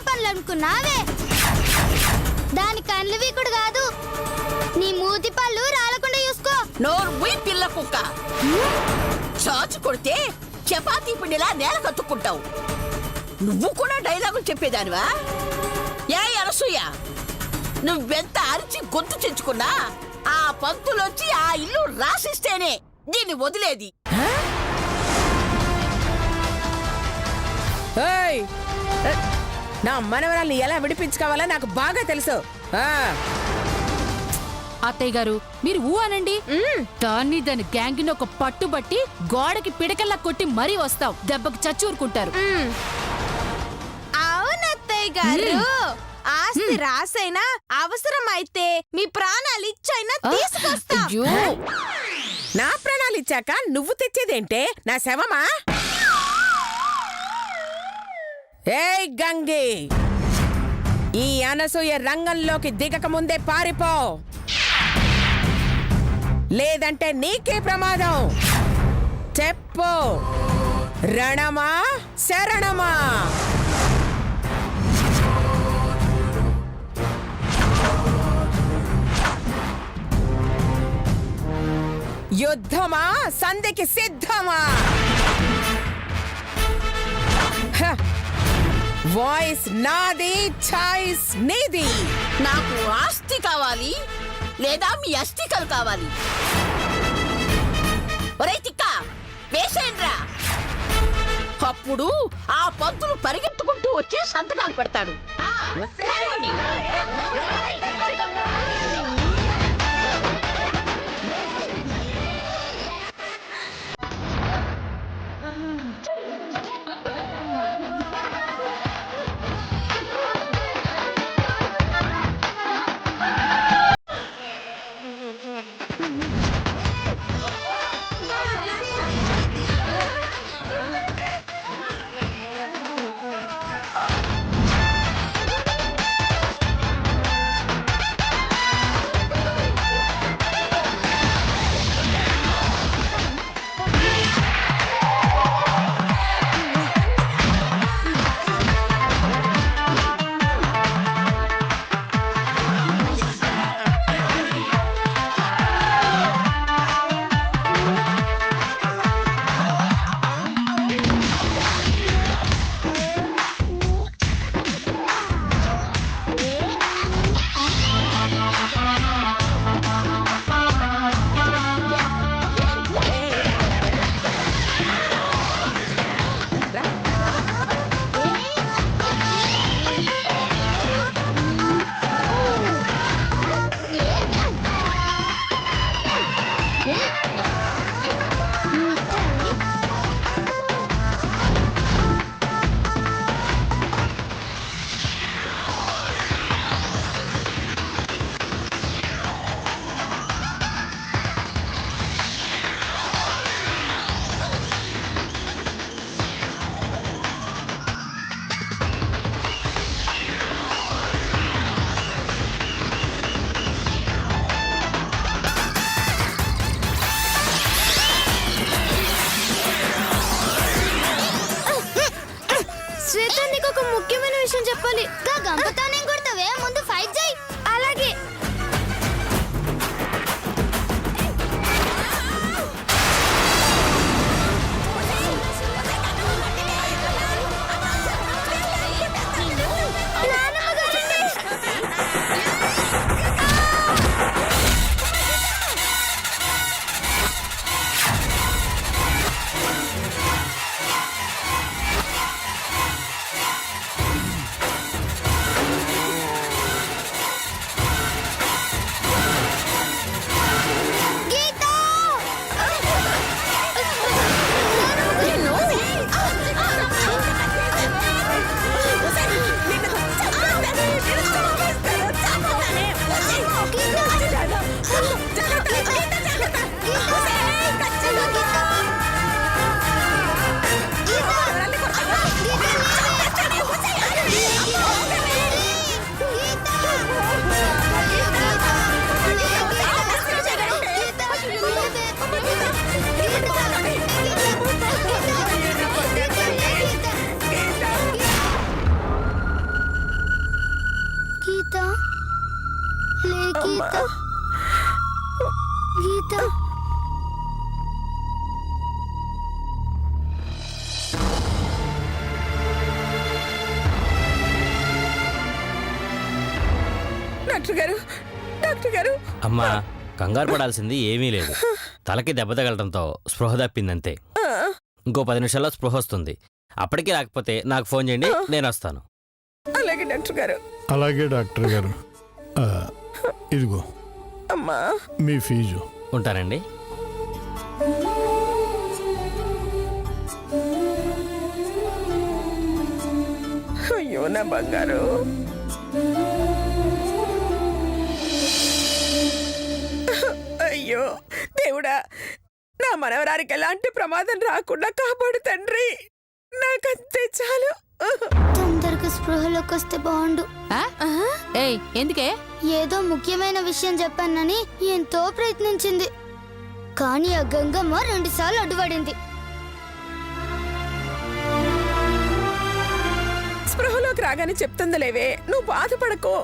పనులు అనుకున్నావే. దాని కళ్ళు వీకుడు కాదు, నీ మూతి పళ్ళు రాలకుండా చూసుకో. నోరు పిల్ల కుక్క, చాచు కొడితే చపాతీ పిండిలా నేల కత్తుకుంటావు. నువ్వు కూడా డైలాగులు చెప్పేదానివా? ఏ అనసూయ, నువ్వెంత అరిచి గొంతు చెంచుకున్నా ఆ పంతులొచ్చి ఆ ఇల్లు రాసిస్తేనే దీన్ని వదిలేది. నా మనవరాల్ని ఎలా విడిపించుకోవాలో నాకు బాగా తెలుసు. అత్తయ్య గారు, మీరు ఊ అనండి. దాని గ్యాంగ్ ఒక పట్టుబట్టి గోడకి పిడకల్లా కొట్టి మరీ వస్తాం. దెబ్బకి చచ్చూరుకుంటారు. అవునత్తయ్య గారు, ఆస్తి రాసైనా అవసరమైతే మీ ప్రాణాలు ఇచ్చైనా తీసుకొస్తా. నా ప్రాణాలు ఇచ్చాక నువ్వు తెచ్చేదేంటే? నా శవమా? ఏయ్ గంగి, ఈ అనసూయ రంగంలోకి దిగక ముందే పారిపో, లేదంటే నీకే ప్రమాదం. చెప్పు, రణమా శరణమా? యుద్ధమా సంధికి సిద్ధమా? వాయిస్ నాది, ఛాయిస్ నీది. నాకు ఆస్తి కావాలి లేదా మీ అస్థికలు కావాలి? ఒరేయ్ తిక్క, వేసేయండ్రా. అప్పుడు ఆ పంతులు పరిగెత్తుకుంటూ వచ్చి సంతకాలు పెడతాడు. శ్వేత, నీకు ఒక ముఖ్యమైన విషయం చెప్పాలి. గంపతానే కొడతావే, ముందు ఫైట్ చేయి. అలాగే. గీత డాక్టర్ గారు అమ్మా కంగారు పడాల్సింది ఏమీ లేదు. తలకి దెబ్బ తగలడంతో స్పృహ తప్పిందంతే. ఇంకో 10 నిమిషాల్లో స్పృహ వస్తుంది. అప్పటికి రాకపోతే నాకు ఫోన్ చేయండి, నేను వస్తాను. అలాగే డాక్టర్ గారు. అలాగే డాక్టర్ గారు. ఇదిగో అమ్మా మీ ఫీజు. ఉంటానండి. అయ్యో నా బంగారు. అయ్యో దేవుడా, నా మనవరానికి ఎలాంటి ప్రమాదం రాకుండా కాపాడు తండ్రి. నాకంతే చాలు. తొందరగా స్పృహలోకి వస్తే బాగుండు. ఆ? ఏయ్ ఎందుకే? ఏదో ముఖ్యమైన విషయం చెప్పానని ఎంతో ప్రయత్నించింది, కానీ ఆ గంగమ్మ 2 సార్లు అడ్డుపడింది. స్పృహలోకి రాగానే చెప్తుంది లేవే, నువ్వు బాధపడకో.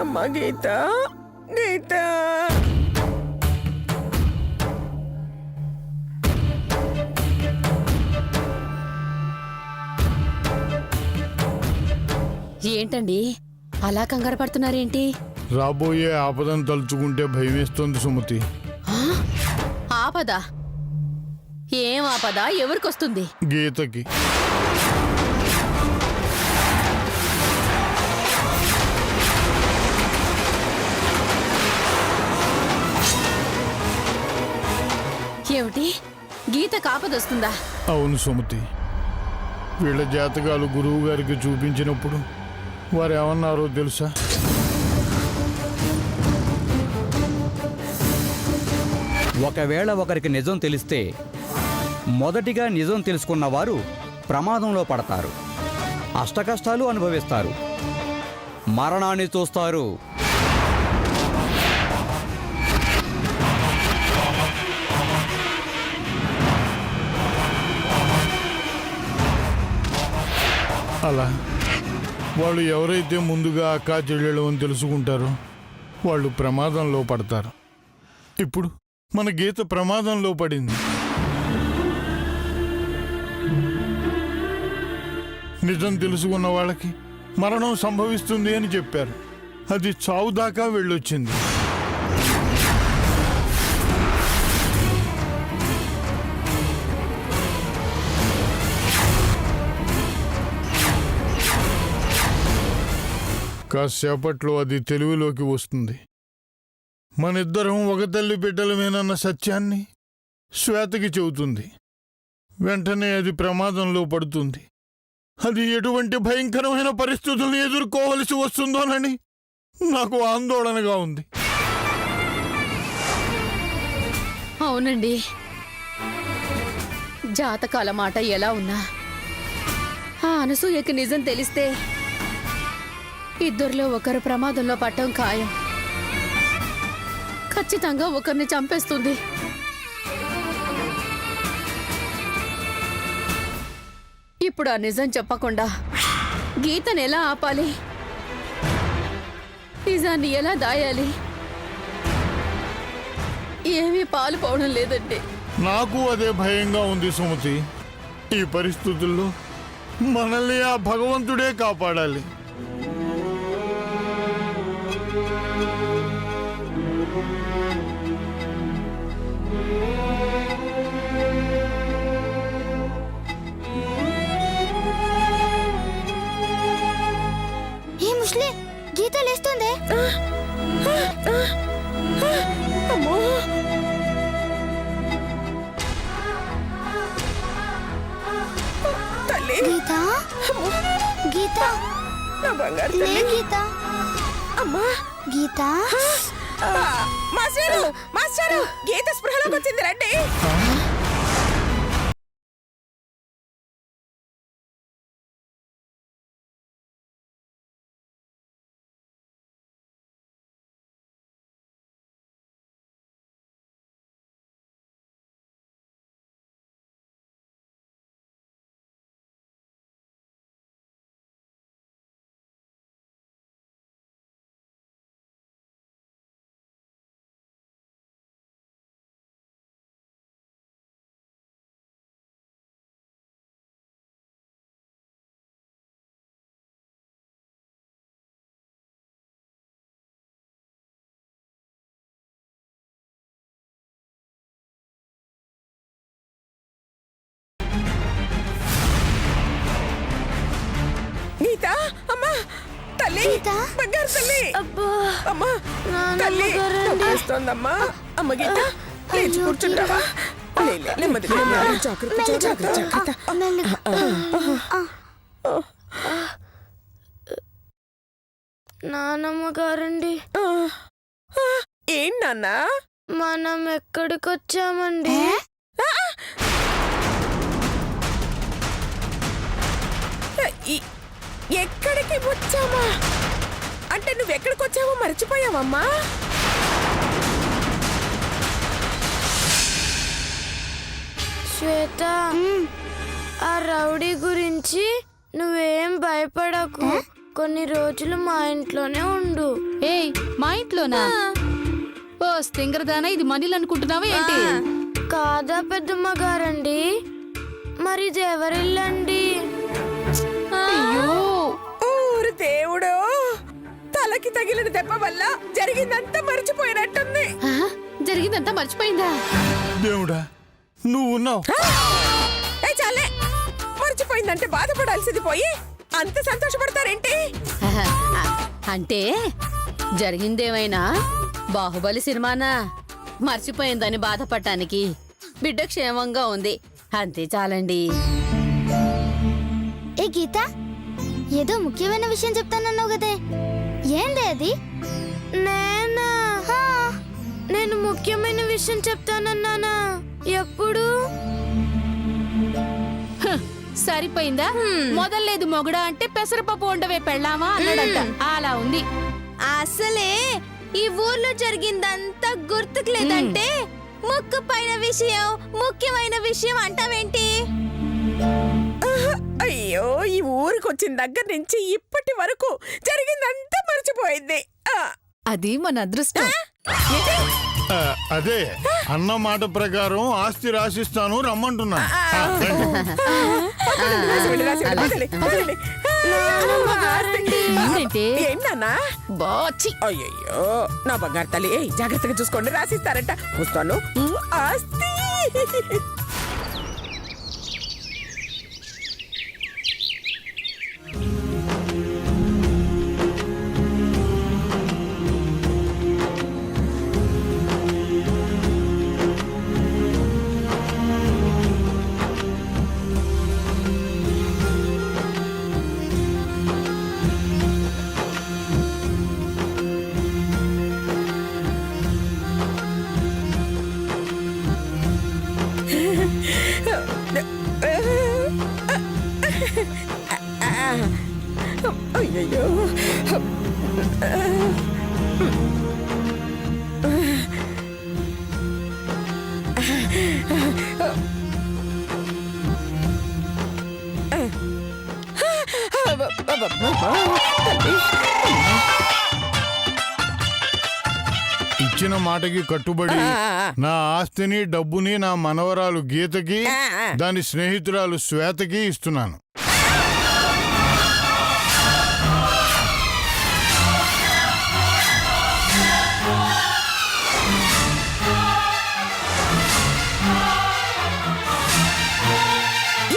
అమ్మ గీత, గీత. ఏంటండి అలా కంగారు పడుతున్నారేంటి? రాబోయే ఆపదను తలుచుకుంటే భయమేస్తోంది సుమతి. ఆపద? ఏం ఆపద? ఎవరికొస్తుంది? గీతకి. ఏమిటి? గీత కాపదొస్తుందా? అవును సుమతి. వీళ్ళ జాతకాలు గురువు గారికి చూపించినప్పుడు వారు ఏమన్నారో తెలుసా? ఒకవేళ ఒకరికి నిజం తెలిస్తే మొదటిగా నిజం తెలుసుకున్న వారు ప్రమాదంలో పడతారు, అష్టకష్టాలు అనుభవిస్తారు, మరణాన్ని చూస్తారు. అలా వాళ్ళు ఎవరైతే ముందుగా అక్కా చెల్లెలు అని తెలుసుకుంటారో వాళ్ళు ప్రమాదంలో పడతారు. ఇప్పుడు మన గీత ప్రమాదంలో పడింది. నిజం తెలుసుకున్న వాళ్ళకి మరణం సంభవిస్తుంది అని చెప్పారు. అది చావు దాకా వెళ్ళొచ్చింది. కాసేపట్లో అది తెలివిలోకి వస్తుంది. మనిద్దరం ఒక తల్లి బిడ్డలమేనన్న సత్యాన్ని శ్వేతకి చెబుతుంది. వెంటనే అది ప్రమాదంలో పడుతుంది. అది ఎటువంటి భయంకరమైన పరిస్థితులను ఎదుర్కోవలసి వస్తుందోనని నాకు ఆందోళనగా ఉంది. అవునండి, జాతకాల మాట ఎలా ఉన్నా ఆ అనసూయకి నిజం తెలిస్తే ఇద్దరిలో ఒకరు ప్రమాదంలో పట్టం ఖాయం. ఖచ్చితంగా ఒకరిని చంపేస్తుంది. ఇప్పుడు ఆ నిజం చెప్పకుండా గీతను ఎలా ఆపాలి? నిజాన్ని ఎలా దాయాలి? ఏమీ పాలు పోవడం లేదండి. నాకు అదే భయంగా ఉంది సుమతి. ఈ పరిస్థితుల్లో మనల్ని ఆ భగవంతుడే కాపాడాలి. ఏ ముస్లి, గీత లేస్తుంది. అమ్మో, తల్లి. గీత, గీత, నా బంగారు లే తల్లి. గీత. అమ్మా గీత, మాస్టారు, మాస్టారు, గీత స్పృహలోకి వచ్చింది, రండి. గీత బంగారు తల్లి అమ్మా తల్లి వస్తోందమ్మా అమ్మ గీత లేచి కూర్చుంటావా లే, లే, నెమ్మదిగా, నెమ్మదిగా, జాగ్రత్త, జాగ్రత్త, జాగ్రత్త. మెల్లగా. నానమ్మ గారండి, ఏం నాన్న మనం ఎక్కడికొచ్చామండి? ఎక్కడికి వచ్చామా అంటే నువ్వెక్కడికి వచ్చావో మర్చిపోయావమ్మా. శ్వేత, ఆ రౌడీ గురించి నువ్వేం భయపడకు. కొన్ని రోజులు మా ఇంట్లోనే ఉండు. ఏయ్ మా ఇంట్లోనా? ఓ స్తింగరదానా, ఇది మనీలు అనుకుంటున్నావా ఏంటి? కాదా పెద్దమ్మ గారండి, మరి ఇది ఎవరిల్లండి? అయ్యో ఊరు దేవుడు, తలకి తగిలిన దెబ్బ వల్ల జరిగిందంతా మర్చిపోయినట్టుంది. జరిగిందంతా మర్చిపోయిందా? దేవుడా నువ్వు ఉన్నావు. చాలే, మర్చిపోయిందంటే బాధపడాల్సింది పోయి అంత సంతోషపడతారేంటి? అంటే జరిగిందేమైనా బాహుబలి సినిమానా? మర్చిపోయిందని బాధపడటానికి బిడ్డ క్షేమంగా ఉంది అంతే చాలండి. ఏ గీత, ఏదో ముఖ్యమైన విషయం చెప్తానన్నావు కదే, ఏంది అది? నేను ముఖ్యమైన విషయం చెప్తానన్నానా? ఎప్పుడు? సరిపోయిందా? మొదల్లేదు మొగుడా అంటే పెసరపప్పు ఉండవే పెళ్ళామా అన్నాడంట. అలా ఉంది. అసలే ఈ ఊర్లో జరిగిందంతా గుర్తుకు లేదంటే ముఖ్యమైన విషయం అంటావేంటి? అయ్యో, ఈ ఊరికి వచ్చిన దగ్గర నుంచి ఇప్పటి వరకు జరిగిందంతా మర్చిపోయింది. అది మన అదృష్టం. అదే అన్న మాట ప్రకారం ఆస్తి రాసిస్తాను రమ్మంటున్నాను. ఏంటన్నా బాచి? అయ్యో నా బంగారు తల్లి, జాగ్రత్తగా చూసుకోండి, రాసిస్తారంట. వస్తాను. ఆస్తి అయ్యో, ఇచ్చిన మాటకి కట్టుబడి నా ఆస్తిని డబ్బుని నా మనవరాలు గీతకి దాని స్నేహితురాలు శ్వేతకి ఇస్తున్నాను.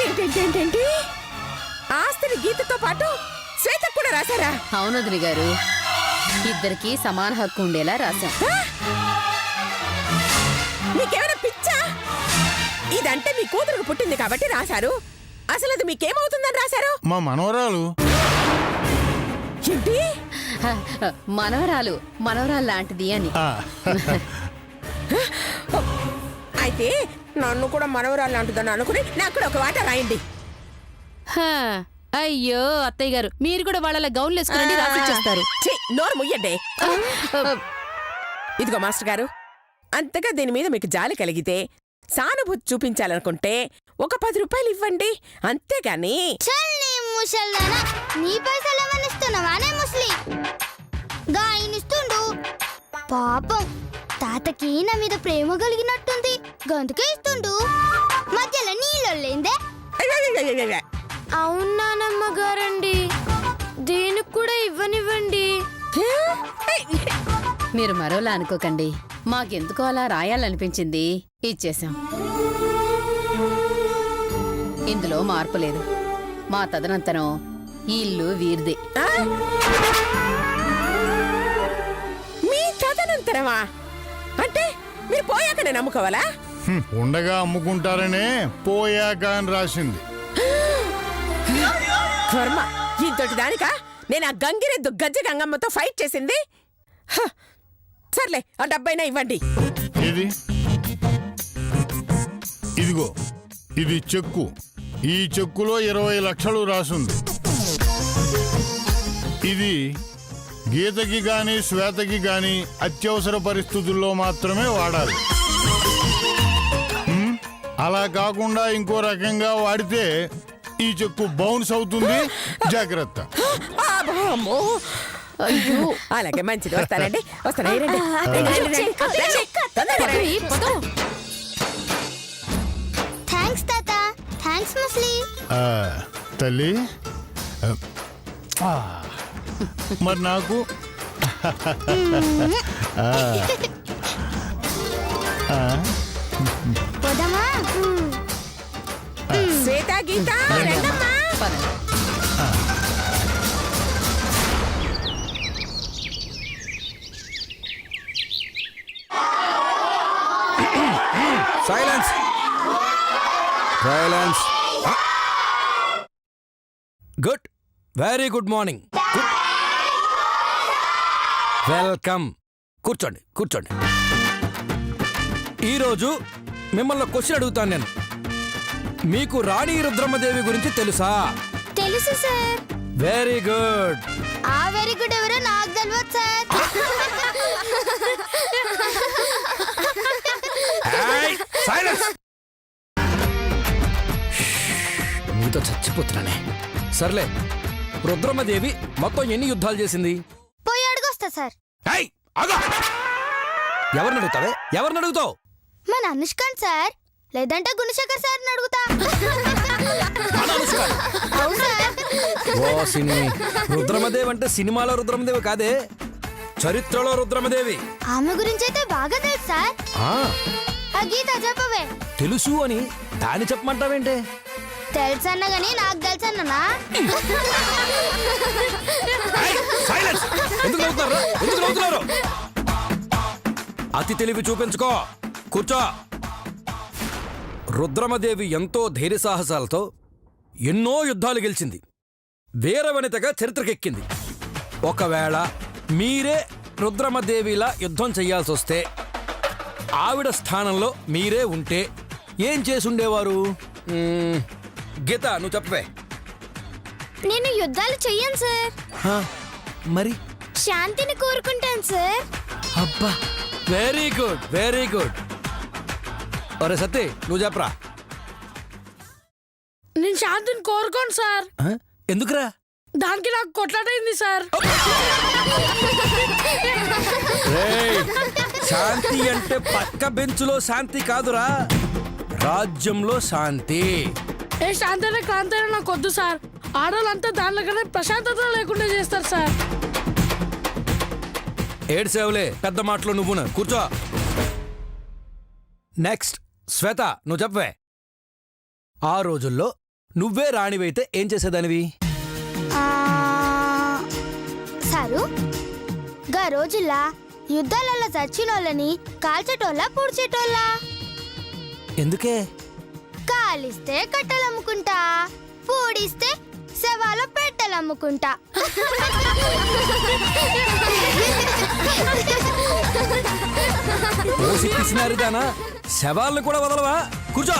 ఏంటేంటేంటి, ఆస్తిని గీతతో పాటు శ్వేత కూడా రాశారా? అవునదిని గారు, ఇద్దరికి సమాన హక్కు ఉండేలా రాశాం. మీకేమైనా పిచ్చా? ఇదంటే మీ కూతురుకు పుట్టింది కాబట్టి రాశారు. అసలు అది మీకేమవుతుందని రాశారు? మా మనవరాలు. ఏంటి? మనవరాలు లాంటిది అని. అయితే నన్ను కూడా మనవరాలు లాంటిదని అనుకుని నాకు కూడా ఒక వాట రాయండి. హా, అయ్యో అత్తయ్య గారు, మీరు కూడా వాళ్ళ గౌన్లు వేసుకుని రాసిచ్చేస్తారు. ఛీ, నోరు ముయ్యండి. ఇదిగో మాస్టర్ గారు, అంతగా దీని మీద మీకు జాలి కలిగితే, సానుభూతి చూపించాలనుకుంటే ఒక 10 రూపాయలు ఇవ్వండి, అంతేగాని. ముసల్దానా, నీ పైసలు ఏమనిస్తున్నావానే ముసలి? గాయనిస్తుండు. పాపం తాతకి నా మీద ప్రేమ కలిగినట్టుంది, గందుకే ఇస్తుండు. మధ్యలో నీళ్ళొల్లేందే? అవునానమ్మ గారండి, దీనికి కూడా ఇవ్వనివ్వండి. మీరు మరోలా అనుకోకండి, మాకెందుకో అలా రాయాలనిపించింది, ఇచ్చేశాం. ఇందులో మార్పు లేదు. మా తదనంతరం ఈ ఇల్లు వీరిదే. మీ తదనంతరమా? అంటే మీరు పోయాక నేను అమ్ముకోవాలా? ఉండగా అమ్ముకుంటారనే పోయాక అని రాసింది. కర్మ, ఇంతటి దానికా నేను ఆ గంగిరెద్దు గజ్జ గంగమ్మతో ఫైట్ చేసింది? హ, సర్లే ఆ డబ్బైనా ఇవ్వండి. ఇది ఇదిగో, ఇది చెక్కు. ఈ చెక్కులో 20 లక్షలు రాసుంది. ఇది గీతకి గాని శ్వేతకి గాని అత్యవసర పరిస్థితుల్లో మాత్రమే వాడాలి. అలా కాకుండా ఇంకో రకంగా వాడితే ఈ చెక్కు బౌన్స్ అవుతుంది. జాగ్రత్త. అమ్మో. అలాగే మంచిది. వస్తానండి, వస్తాను. రండి, రండి, రండి, రండి. తొందరగా రండి. థ్యాంక్స్ తాత. థ్యాంక్స్ ముస్లి. తల్లి, మరి నాకు పోదామా? శ్వేత, గీత, రండమ్మా. Silence, silence. Good, very good morning. Welcome. కూర్చోండి, కూర్చోండి. ఈరోజు మిమ్మల్ని క్వశ్చన్ అడుగుతాను నేను. మీకు రాణి రుద్రమ్మదేవి గురించి తెలుసా? తెలుసు సార్. Very good. ఆ వెరీ గుడ్ ఎవరో నాకు తెలియదు సార్. సైలెన్స్. మీతో చచ్చిపోతున్నానే. సర్లే, రుద్రమ్మదేవి మొత్తం ఎన్ని యుద్ధాలు చేసింది? పోయి అడుగొస్తా సార్. ఏయ్, ఆగు. ఎవరిని అడుగుతావే? ఎవరిని అడుగుతావు? మన అనుష్కాన్ సార్, లేదంటే గుణశేఖర్ సార్ అడుగుతా. మన అనుష్క. అవును సార్. ఓ సినీ, రుద్రమదేవి అంటే సినిమాలో రుద్రమదేవి కాదే, చరిత్రలో రుద్రమదేవి. ఆమె గురించి అయితే బాగా తెలుసు సార్. ఆ, ఆ గీత చెప్పవే. తెలుసు అని దాన్ని చెప్పమంటావేంటే? తెలుసు అన్న గానీ నాకు తెలుసు అన్ననా? ఏయ్, సైలెన్స్. ఎందుకు నవ్వుతున్నారు? ఎందుకు నవ్వుతున్నారు? అతి తెలివి చూపించుకో. కూర్చో. రుద్రమదేవి ఎంతో ధైర్య సాహసాలతో ఎన్నో యుద్ధాలు గెలిచింది. వీరవనితగా చరిత్రకెక్కింది. ఒకవేళ మీరే రుద్రమదేవిలా యుద్ధం చెయ్యాల్సి వస్తే, ఆవిడ స్థానంలో మీరే ఉంటే ఏం చేసుండేవారు? గీత, నువ్వు చెప్పవే. నేను యుద్ధాలు చెయ్యను సార్. మరి శాంతిని కోరుకుంటాను సార్. అబ్బా, వెరీ గుడ్, వెరీ గుడ్. ఒరే సత్తి, నువ్వు చెప్పరా. నేను శాంతిని కోరుకోను సార్. ఎందుకురా? దానికి నాకు కొట్లాటైంది సార్. రేయ్, శాంతి అంటే పక్క బెంచులో శాంతి కాదురా, రాజ్యంలో శాంతి. ఏ శాంతి అయినా క్రాంతి అయినా నాకు వద్దు సార్. ఆడవాళ్ళంతా దానిలోకనే ప్రశాంతత లేకుండా చేస్తారు సార్. ఏడ్సేవులే, పెద్ద మాటలు నువ్వున. కూర్చో. నెక్స్ట్, శ్వేత, నువ్వు చెప్పవే. ఆ రోజుల్లో నువ్వే రాణివైతే ఏం చేసేదానివి? సారు, గా రోజుల్లా యుద్ధాలలో చచ్చినోళ్ళని కాల్చేటోళ్ళ పూడ్చేటోళ్ళ. ఎందుకే? కాలిస్తే కట్టెలమ్ముకుంటా, పూడిస్తే శవాల పెట్టెలమ్ముకుంటా. ఓసి పిసినారిదానా, శవాలను కూడా వదలవా? కూర్చో.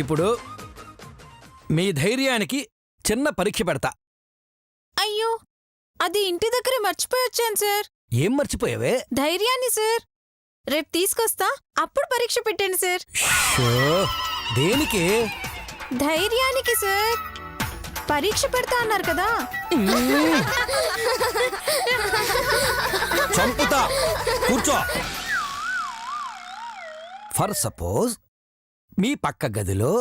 ఇప్పుడు మీ ధైర్యానికి చిన్న పరీక్ష పెడతా. అయ్యో, అది ఇంటి దగ్గర మర్చిపోయి వచ్చాను సార్. ఏం మర్చిపోయావే? ధైర్యాన్ని సార్. రేపు తీసుకొస్తా, అప్పుడు పరీక్ష పెట్టండి సార్. షో, దేనికి? ధైర్యానికి సార్. పరీక్ష పెడతా అన్నారు కదా. చంపుతా. కూర్చో. ఫర్ సపోజ్ మీ పక్క గదిలో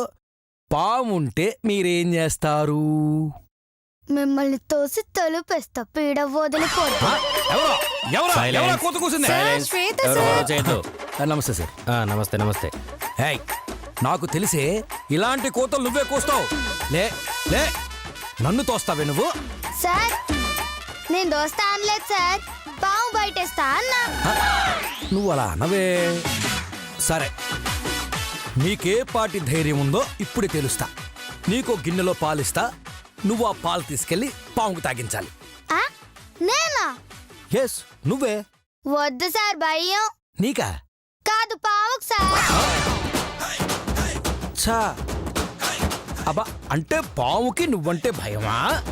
పాముంటే మీరేం చేస్తారు? మిమ్మల్ని తోసి తలుపేస్తా, పీడ వదిలిపోతా. ఎవరో ఎవరో Silence. ఎవరో కూత కూసింది. Silence. శ్వేత ఎవరు సార్. ఫాలో చేయొద్దు. నమస్తే సార్. నమస్తే నమస్తే. ఏయ్, నాకు తెలిసే ఇలాంటి కోతలు నువ్వే కోస్తావు. లే లే నన్ను తోస్తావే నువ్వు. సార్ నేను దోస్తా అనలేదు సార్, పాము బయటేస్తా అన్నా. నువ్వు అలా అనవే. సరే, నీకే పాటి ధైర్యం ఉందో ఇప్పుడే తెలుస్తా. నీకో గిన్నెలో పాలిస్తా, నువ్వు ఆ పాలు తీసుకెళ్లి పాముకు తాగించాలి. ఆ? నేనా? ఎస్, నువ్వే. వద్దు సార్, భయం. నీకా? కాదు, పావుకు సార్. ఛా, అబ్బా, అంటే పాముకి నువ్వంటే భయమా?